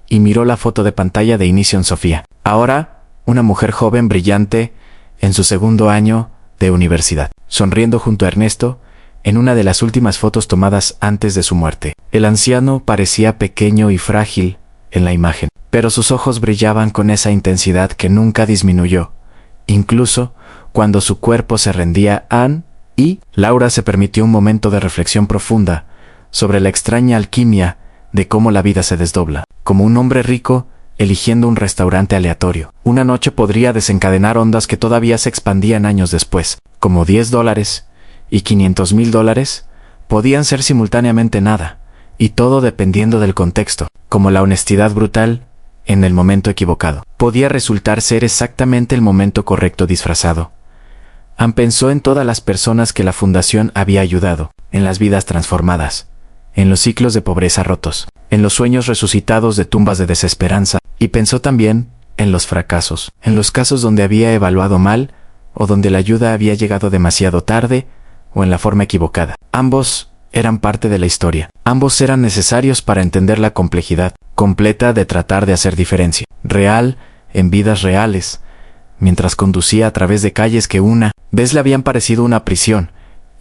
y miró la foto de pantalla de inicio en Sofía. Ahora, una mujer joven brillante en su segundo año de universidad, sonriendo junto a Ernesto en una de las últimas fotos tomadas antes de su muerte. El anciano parecía pequeño y frágil en la imagen, pero sus ojos brillaban con esa intensidad que nunca disminuyó, incluso cuando su cuerpo se rendía. Anne y Laura se permitió un momento de reflexión profunda sobre la extraña alquimia de cómo la vida se desdobla, como un hombre rico eligiendo un restaurante aleatorio. Una noche podría desencadenar ondas que todavía se expandían años después, como $10 y $500,000 podían ser simultáneamente nada, y todo dependiendo del contexto, como la honestidad brutal en el momento equivocado podía resultar ser exactamente el momento correcto disfrazado. Anne pensó en todas las personas que la fundación había ayudado, en las vidas transformadas, en los ciclos de pobreza rotos, en los sueños resucitados de tumbas de desesperanza, y pensó también en los fracasos, en los casos donde había evaluado mal, o donde la ayuda había llegado demasiado tarde, o en la forma equivocada. Ambos eran parte de la historia. Ambos eran necesarios para entender la complejidad completa de tratar de hacer diferencia real en vidas reales, mientras conducía a través de calles que una vez le habían parecido una prisión,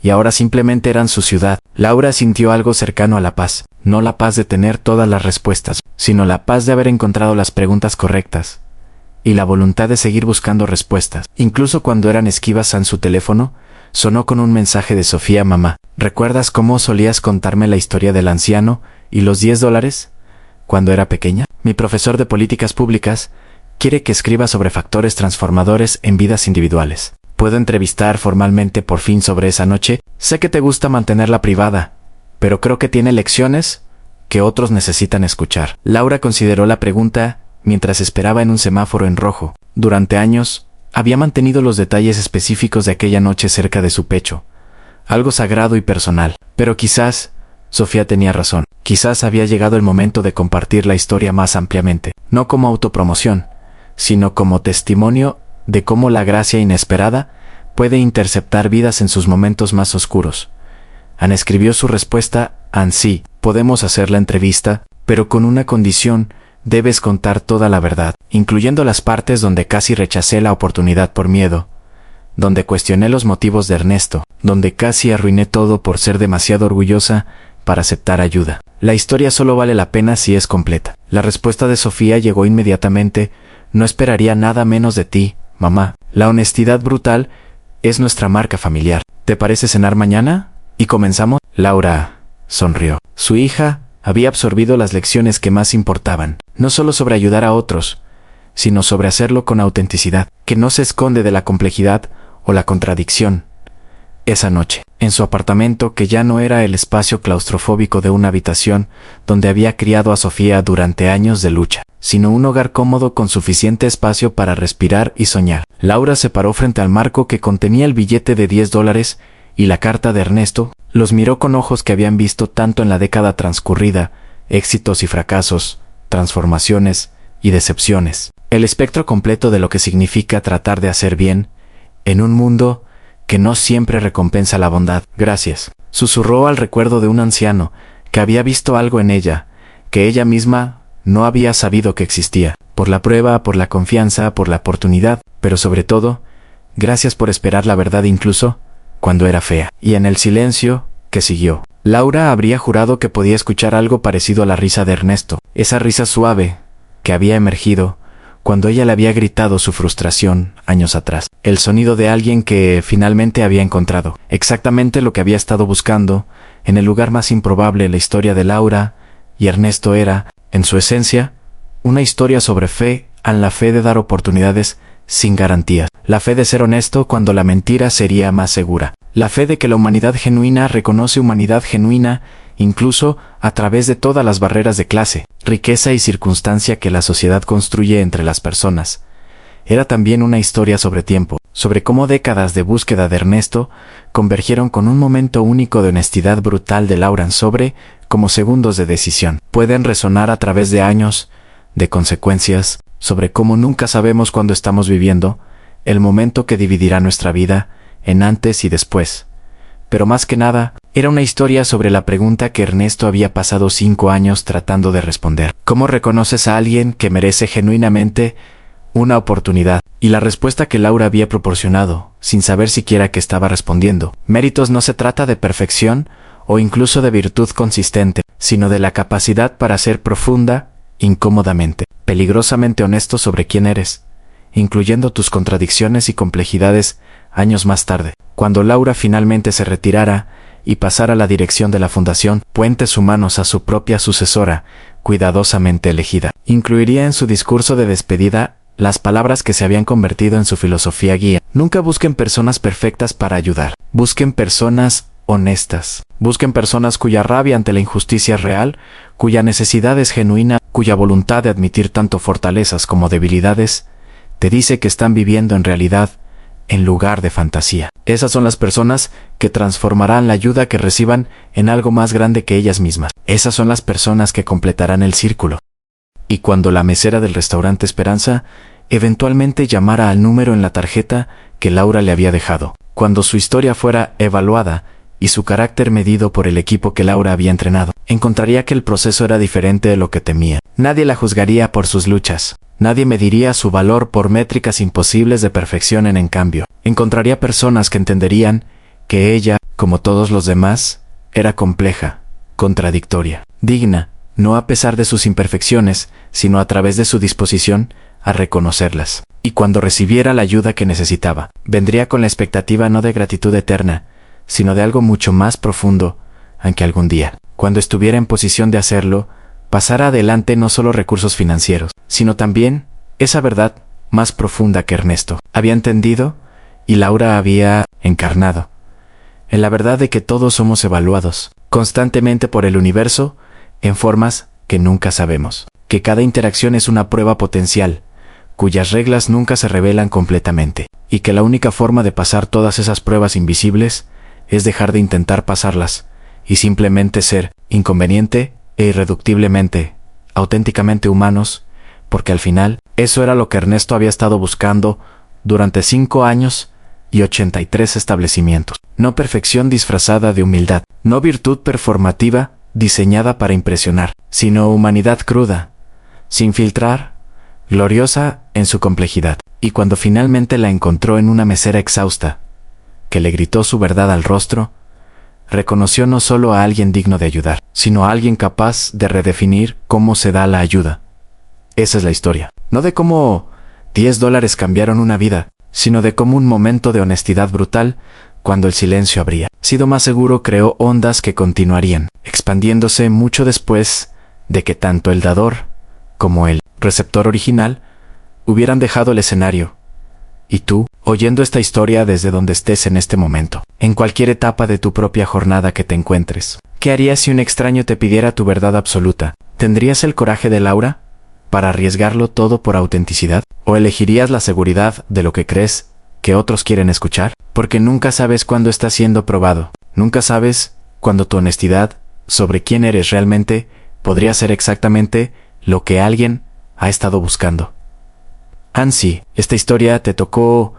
y ahora simplemente eran su ciudad. Laura sintió algo cercano a la paz, no la paz de tener todas las respuestas, sino la paz de haber encontrado las preguntas correctas, y la voluntad de seguir buscando respuestas. Incluso cuando eran esquivas en su teléfono, sonó con un mensaje de Sofía. «Mamá, ¿recuerdas cómo solías contarme la historia del anciano y los $10 cuando era pequeña? Mi profesor de políticas públicas quiere que escriba sobre factores transformadores en vidas individuales. ¿Puedo entrevistar formalmente por fin sobre esa noche? Sé que te gusta mantenerla privada, pero creo que tiene lecciones que otros necesitan escuchar». Laura consideró la pregunta mientras esperaba en un semáforo en rojo. Durante años, había mantenido los detalles específicos de aquella noche cerca de su pecho, algo sagrado y personal. Pero quizás Sofía tenía razón. Quizás había llegado el momento de compartir la historia más ampliamente, no como autopromoción, sino como testimonio de cómo la gracia inesperada puede interceptar vidas en sus momentos más oscuros. Anne escribió su respuesta. «Anne, sí, podemos hacer la entrevista, pero con una condición: debes contar toda la verdad, incluyendo las partes donde casi rechacé la oportunidad por miedo. donde cuestioné los motivos de Ernesto, donde casi arruiné todo por ser demasiado orgullosa para aceptar ayuda. La historia solo vale la pena si es completa. La respuesta de Sofía llegó inmediatamente: no esperaría nada menos de ti, mamá. La honestidad brutal es nuestra marca familiar. ¿Te parece cenar mañana? ¿Y comenzamos? Laura sonrió. Su hija había absorbido las lecciones que más importaban, no solo sobre ayudar a otros, sino sobre hacerlo con autenticidad, que no se esconde de la complejidad o la contradicción. Esa noche, en su apartamento, que ya no era el espacio claustrofóbico de una habitación donde había criado a Sofía durante años de lucha, sino un hogar cómodo con suficiente espacio para respirar y soñar. Laura se paró frente al marco que contenía el billete de $10 y la carta de Ernesto. Los miró con ojos que habían visto tanto en la década transcurrida: éxitos y fracasos, transformaciones y decepciones. El espectro completo de lo que significa tratar de hacer bien en un mundo que no siempre recompensa la bondad. Gracias, susurró al recuerdo de un anciano que había visto algo en ella, que ella misma no había sabido que existía. Por la prueba, por la confianza, por la oportunidad, pero sobre todo, gracias por esperar la verdad incluso cuando era fea. Y en el silencio que siguió, Laura habría jurado que podía escuchar algo parecido a la risa de Ernesto, esa risa suave que había emergido cuando ella le había gritado su frustración años atrás. El sonido de alguien que finalmente había encontrado exactamente lo que había estado buscando en el lugar más improbable. La historia de Laura y Ernesto era, en su esencia, una historia sobre fe, la fe de dar oportunidades sin garantías, la fe de ser honesto cuando la mentira sería más segura, la fe de que la humanidad genuina reconoce humanidad genuina incluso a través de todas las barreras de clase, riqueza y circunstancia que la sociedad construye entre las personas. Era también una historia sobre tiempo, sobre cómo décadas de búsqueda de Ernesto convergieron con un momento único de honestidad brutal de Laura, sobre cómo segundos de decisión pueden resonar a través de años de consecuencias, sobre cómo nunca sabemos cuándo estamos viviendo el momento que dividirá nuestra vida en antes y después. Pero más que nada, era una historia sobre la pregunta que Ernesto había pasado 5 años tratando de responder. ¿Cómo reconoces a alguien que merece genuinamente una oportunidad? Y la respuesta que Laura había proporcionado, sin saber siquiera que estaba respondiendo. Méritos no se trata de perfección o incluso de virtud consistente, sino de la capacidad para ser profunda, incómodamente, peligrosamente honesto sobre quién eres, incluyendo tus contradicciones y complejidades. Años más tarde, cuando Laura finalmente se retirara y pasara a la dirección de la Fundación Puentes Humanos a su propia sucesora, cuidadosamente elegida, incluiría en su discurso de despedida las palabras que se habían convertido en su filosofía guía. Nunca busquen personas perfectas para ayudar. Busquen personas honestas. Busquen personas cuya rabia ante la injusticia es real, cuya necesidad es genuina, cuya voluntad de admitir tanto fortalezas como debilidades te dice que están viviendo en realidad en lugar de fantasía. Esas son las personas que transformarán la ayuda que reciban en algo más grande que ellas mismas. Esas son las personas que completarán el círculo. Y cuando la mesera del restaurante Esperanza eventualmente llamara al número en la tarjeta que Laura le había dejado, cuando su historia fuera evaluada y su carácter medido por el equipo que Laura había entrenado, encontraría que el proceso era diferente de lo que temía. Nadie la juzgaría por sus luchas. Nadie mediría su valor por métricas imposibles de perfección. En cambio, encontraría personas que entenderían que ella, como todos los demás, era compleja, contradictoria, digna, no a pesar de sus imperfecciones, sino a través de su disposición a reconocerlas. Y cuando recibiera la ayuda que necesitaba, vendría con la expectativa no de gratitud eterna, sino de algo mucho más profundo, aunque algún día, cuando estuviera en posición de hacerlo, pasara adelante no solo recursos financieros, sino también esa verdad más profunda que Ernesto había entendido y Laura había encarnado, en la verdad de que todos somos evaluados constantemente por el universo en formas que nunca sabemos, que cada interacción es una prueba potencial, cuyas reglas nunca se revelan completamente, y que la única forma de pasar todas esas pruebas invisibles es dejar de intentar pasarlas y simplemente ser inconveniente e irreductiblemente, auténticamente humanos, porque al final, eso era lo que Ernesto había estado buscando durante 5 años y 83 establecimientos. No perfección disfrazada de humildad, no virtud performativa diseñada para impresionar, sino humanidad cruda, sin filtrar, gloriosa en su complejidad. y cuando finalmente la encontró en una mesera exhausta, que le gritó su verdad al rostro, reconoció no solo a alguien digno de ayudar, sino a alguien capaz de redefinir cómo se da la ayuda. Esa es la historia. No de cómo $10 cambiaron una vida, sino de cómo un momento de honestidad brutal, cuando el silencio habría sido más seguro, creó ondas que continuarían, expandiéndose mucho después de que tanto el dador como el receptor original hubieran dejado el escenario. Y tú, oyendo esta historia desde donde estés en este momento, en cualquier etapa de tu propia jornada que te encuentres, ¿qué harías si un extraño te pidiera tu verdad absoluta? ¿Tendrías el coraje de Laura para arriesgarlo todo por autenticidad? ¿O elegirías la seguridad de lo que crees que otros quieren escuchar? Porque nunca sabes cuándo estás siendo probado. Nunca sabes cuándo tu honestidad sobre quién eres realmente podría ser exactamente lo que alguien ha estado buscando. Ansi, esta historia te tocó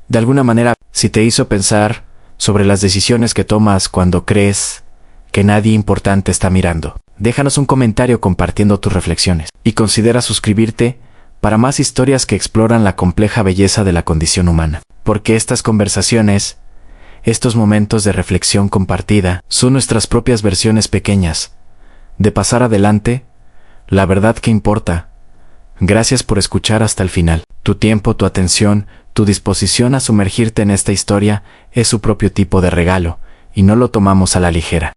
de alguna manera, si te hizo pensar sobre las decisiones que tomas cuando crees que nadie importante está mirando. Déjanos un comentario compartiendo tus reflexiones y considera suscribirte para más historias que exploran la compleja belleza de la condición humana. Porque estas conversaciones, estos momentos de reflexión compartida, son nuestras propias versiones pequeñas de pasar adelante la verdad que importa. Gracias por escuchar hasta el final. Tu tiempo, tu atención, tu disposición a sumergirte en esta historia es su propio tipo de regalo, y no lo tomamos a la ligera.